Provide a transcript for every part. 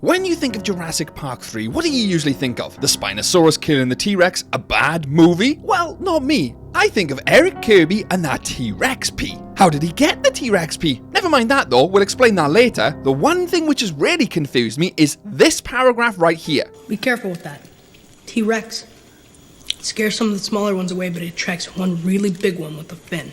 When you think of Jurassic Park 3, what do you usually think of? The Spinosaurus killing the T-Rex? A bad movie? Well, not me. I think of Eric Kirby and that T-Rex pee. How did he get the T-Rex pee? Never mind that though, we'll explain that later. The one thing which has really confused me is this paragraph right here. Be careful with that. T-Rex. It scares some of the smaller ones away, but it attracts one really big one with a fin.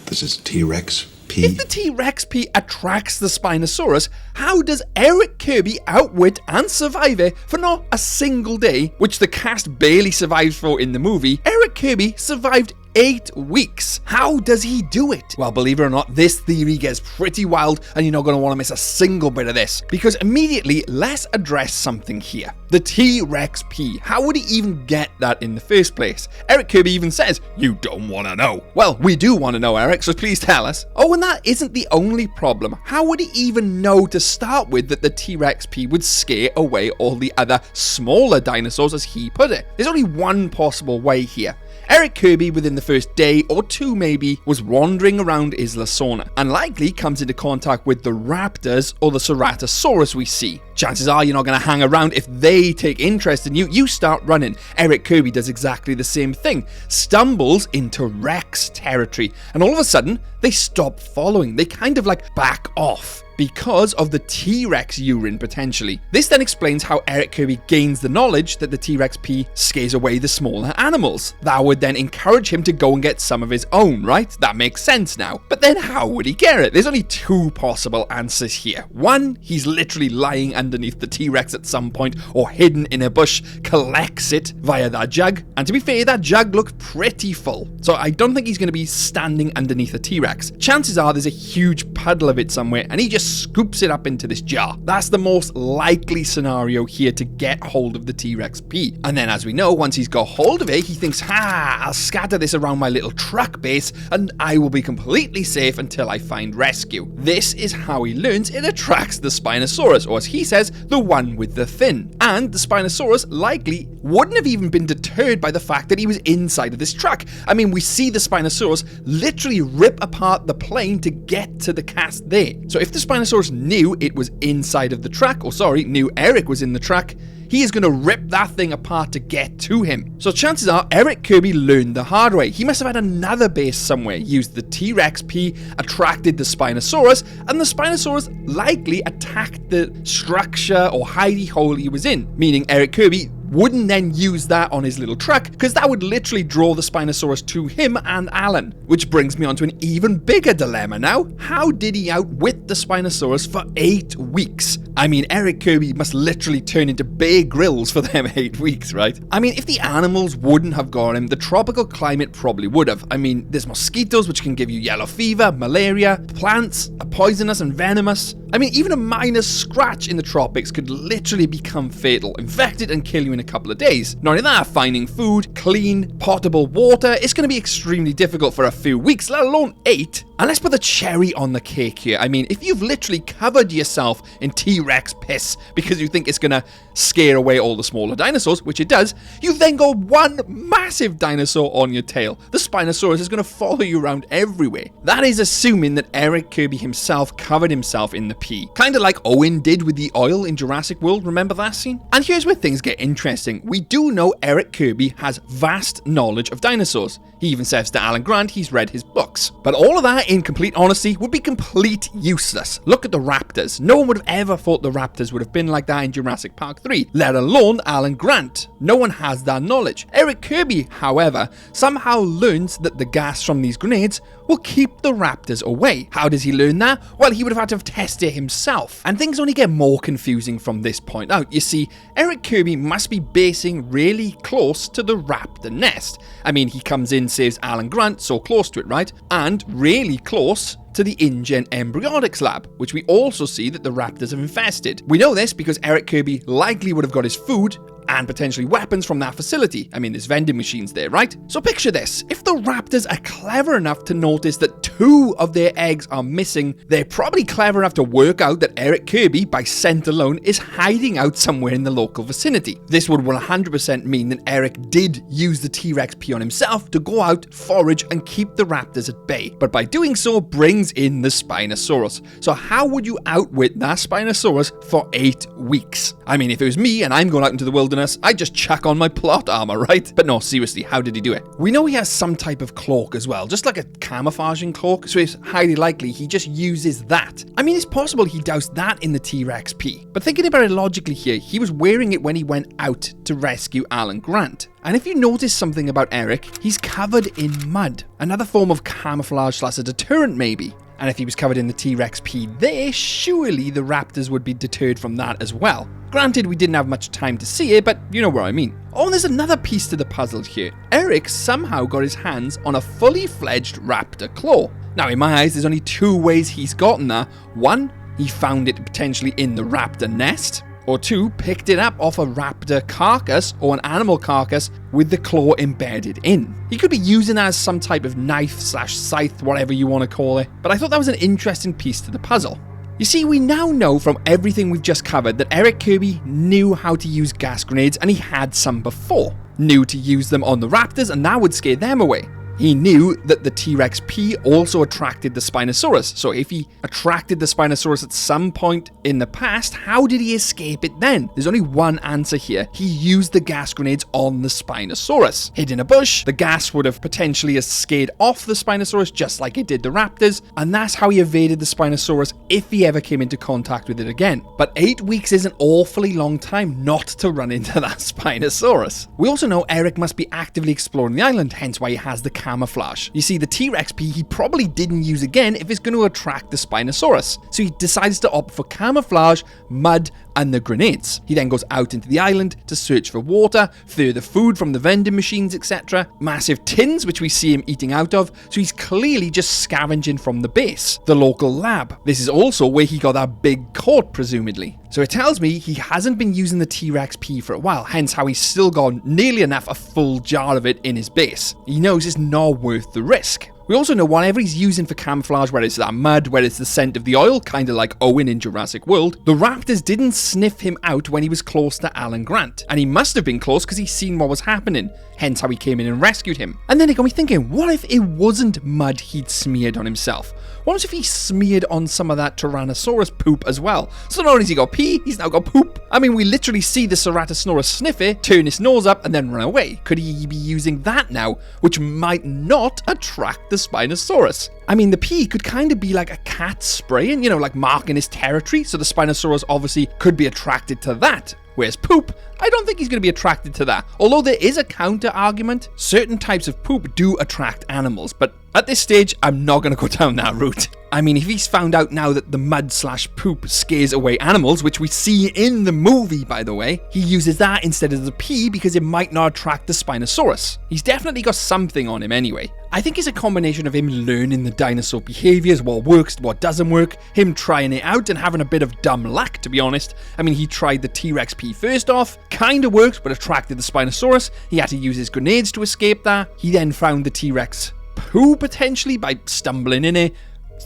This is T-Rex pee? If the T-Rex pee attracts the Spinosaurus, how does Eric Kirby outwit and survive it for not a single day, which the cast barely survives for in the movie? Eric Kirby survived 8 weeks. How does he do it? Well, believe it or not, this theory gets pretty wild and you're not going to want to miss a single bit of this. Because immediately, let's address something here. The T-Rex pee. How would he even get that in the first place? Eric Kirby even says, you don't want to know. Well, we do want to know, Eric, so please tell us. Oh, and that isn't the only problem. How would he even know to start with that the T-Rex pee would scare away all the other smaller dinosaurs, as he put it? There's only one possible way here. Eric Kirby, within the first day or two maybe, was wandering around Isla Sorna and likely comes into contact with the raptors or the Ceratosaurus we see. Chances are you're not going to hang around. If they take interest in you, you start running. Eric Kirby does exactly the same thing, stumbles into Rex territory, and all of a sudden, they stop following. They kind of like back off because of the T-Rex urine, potentially. This then explains how Eric Kirby gains the knowledge that the T-Rex pee scares away the smaller animals. That would then encourage him to go and get some of his own, right? That makes sense now. But then how would he get it? There's only two possible answers here. One, he's literally lying underneath the T-Rex at some point or hidden in a bush, collects it via that jug. And to be fair, that jug looked pretty full. So I don't think he's going to be standing underneath a T-Rex. Chances are there's a huge puddle of it somewhere and he just scoops it up into this jar. That's the most likely scenario here to get hold of the T-Rex pee. And then, as we know, once he's got hold of it, he thinks, I'll scatter this around my little truck base and I will be completely safe until I find rescue. This is how he learns it attracts the Spinosaurus, or as he says, the one with the fin. And the Spinosaurus likely wouldn't have even been deterred by the fact that he was inside of this truck. I mean, we see the Spinosaurus literally rip apart the plane to get to the cast there. So if the Spinosaurus knew it was inside of the truck, or sorry, knew Eric was in the truck, he is going to rip that thing apart to get to him. So chances are Eric Kirby learned the hard way. He must have had another base somewhere, used the T-Rex pee, attracted the Spinosaurus, and the Spinosaurus likely attacked the structure or hidey hole he was in, meaning Eric Kirby wouldn't then use that on his little truck, because that would literally draw the Spinosaurus to him and Alan. Which brings me on to an even bigger dilemma now. How did he outwit the Spinosaurus for 8 weeks? I mean, Eric Kirby must literally turn into Bear Grylls for them 8 weeks, right? I mean, if the animals wouldn't have got him, the tropical climate probably would have. I mean, there's mosquitoes which can give you yellow fever, malaria, plants are poisonous and venomous. I mean, even a minor scratch in the tropics could literally become fatal, infect it and kill you in a couple of days. Not only that, finding food, clean, potable water is going to be extremely difficult for a few weeks, let alone 8. And let's put the cherry on the cake here. I mean, if you've literally covered yourself in T-Rex piss because you think it's going to scare away all the smaller dinosaurs, which it does, you've then got one massive dinosaur on your tail. The Spinosaurus is going to follow you around everywhere. That is assuming that Eric Kirby himself covered himself in the pee. Kind of like Owen did with the oil in Jurassic World, remember that scene? And here's where things get interesting. We do know Eric Kirby has vast knowledge of dinosaurs. He even says to Alan Grant he's read his books. But all of that, in complete honesty, would be complete useless. Look at the raptors. No one would have ever thought the raptors would have been like that in Jurassic Park 3, let alone Alan Grant. No one has that knowledge. Eric Kirby, however, somehow learns that the gas from these grenades will keep the raptors away. How does he learn that? Well, he would have had to have tested it himself. And things only get more confusing from this point out. You see, Eric Kirby must be basing really close to the raptor nest. I mean, he comes in, saves Alan Grant, so close to it, right? And really close to the InGen Embryonics lab, which we also see that the raptors have infested. We know this because Eric Kirby likely would have got his food and potentially weapons from that facility. I mean, there's vending machines there, right? So picture this. If the raptors are clever enough to notice that 2 of their eggs are missing, they're probably clever enough to work out that Eric Kirby, by scent alone, is hiding out somewhere in the local vicinity. This would 100% mean that Eric did use the T-Rex pee on himself to go out, forage, and keep the raptors at bay. But by doing so, brings in the Spinosaurus. So how would you outwit that Spinosaurus for 8 weeks? I mean, if it was me and I'm going out into the wilderness, I'd just chuck on my plot armor, right? But no, seriously, how did he do it? We know he has some type of cloak as well, just like a camouflaging cloak, so it's highly likely he just uses that. I mean, it's possible he doused that in the T-Rex pee. But thinking about it logically here, he was wearing it when he went out to rescue Alan Grant. And if you notice something about Eric, he's covered in mud. Another form of camouflage / a deterrent maybe. And if he was covered in the T-Rex pee there, surely the raptors would be deterred from that as well. Granted, we didn't have much time to see it, but you know what I mean. Oh, and there's another piece to the puzzle here. Eric somehow got his hands on a fully fledged raptor claw. Now, in my eyes, there's only 2 ways he's gotten that. 1, he found it potentially in the raptor nest. Or 2, picked it up off a raptor carcass or an animal carcass with the claw embedded in. He could be using that as some type of knife / scythe, whatever you want to call it. But I thought that was an interesting piece to the puzzle. You see, we now know from everything we've just covered that Eric Kirby knew how to use gas grenades, and he had some before. Knew to use them on the raptors, and that would scare them away. He knew that the T-Rex pee also attracted the Spinosaurus, so if he attracted the Spinosaurus at some point in the past, how did he escape it then? There's only one answer here. He used the gas grenades on the Spinosaurus. Hid in a bush, the gas would have potentially scared off the Spinosaurus just like it did the raptors, and that's how he evaded the Spinosaurus if he ever came into contact with it again. But 8 weeks is an awfully long time not to run into that Spinosaurus. We also know Eric must be actively exploring the island, hence why he has the camouflage. You see, the T-Rex pee he probably didn't use again if it's going to attract the Spinosaurus. So he decides to opt for camouflage, mud, and the grenades. He then goes out into the island to search for water, further food from the vending machines, etc. Massive tins, which we see him eating out of, so he's clearly just scavenging from the base. The local lab. This is also where he got that big coat, presumably. So it tells me he hasn't been using the T-Rex pee for a while, hence how he's still got nearly enough a full jar of it in his base. He knows it's not worth the risk. We also know whatever he's using for camouflage, whether it's that mud, whether it's the scent of the oil, kind of like Owen in Jurassic World, the raptors didn't sniff him out when he was close to Alan Grant. And he must have been close because he's seen what was happening, hence how he came in and rescued him. And then it got me thinking, what if it wasn't mud he'd smeared on himself? What if he smeared on some of that Tyrannosaurus poop as well? So not only has he got pee, he's now got poop. I mean, we literally see the Ceratosaurus sniff it, turn his nose up, and then run away. Could he be using that now, which might not attract the Spinosaurus? I mean, the pee could kind of be like a cat spraying, like marking his territory, so the Spinosaurus obviously could be attracted to that. Whereas poop, I don't think he's going to be attracted to that. Although there is a counter argument, certain types of poop do attract animals, but at this stage, I'm not going to go down that route. I mean, if he's found out now that the mud/poop scares away animals, which we see in the movie, by the way, he uses that instead of the pee because it might not attract the Spinosaurus. He's definitely got something on him anyway. I think it's a combination of him learning the dinosaur behaviors, what works, what doesn't work, him trying it out and having a bit of dumb luck, to be honest. I mean, he tried the T-Rex pee first off, kinda worked, but attracted the Spinosaurus. He had to use his grenades to escape that. He then found the T-Rex poo potentially by stumbling in it,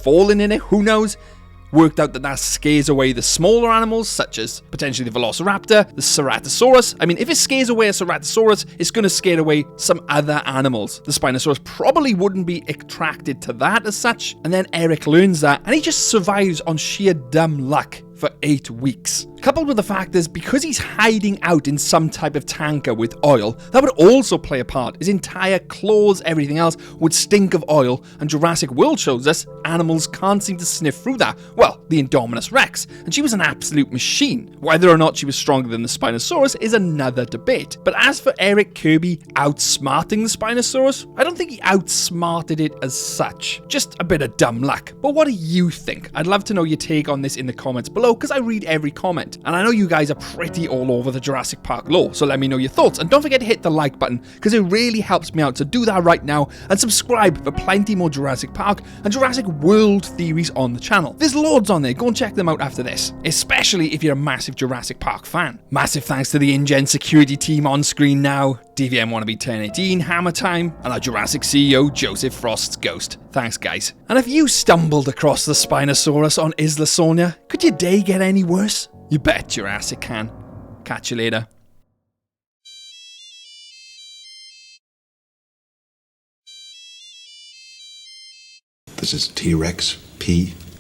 falling in it, who knows. Worked out that scares away the smaller animals, such as potentially the Velociraptor, the Ceratosaurus. I mean, if it scares away a Ceratosaurus, it's going to scare away some other animals. The Spinosaurus probably wouldn't be attracted to that as such. And then Eric learns that, and he just survives on sheer dumb luck for 8 weeks. Coupled with the fact is, because he's hiding out in some type of tanker with oil, that would also play a part. His entire claws, everything else, would stink of oil, and Jurassic World shows us animals can't seem to sniff through that. Well, the Indominus Rex, and she was an absolute machine. Whether or not she was stronger than the Spinosaurus is another debate. But as for Eric Kirby outsmarting the Spinosaurus, I don't think he outsmarted it as such. Just a bit of dumb luck. But what do you think? I'd love to know your take on this in the comments below, because I read every comment. it. And I know you guys are pretty all over the Jurassic Park lore, so let me know your thoughts. And don't forget to hit the like button, because it really helps me out, so do that right now. And subscribe for plenty more Jurassic Park and Jurassic World theories on the channel. There's loads on there, go and check them out after this, especially if you're a massive Jurassic Park fan. Massive thanks to the InGen security team on screen now, DVM Wannabe 1018, Hammer Time, and our Jurassic CEO, Joseph Frost's Ghost. Thanks, guys. And if you stumbled across the Spinosaurus on Isla Sorna, could your day get any worse? You bet Jurassic can. Catch you later. This is T-Rex P.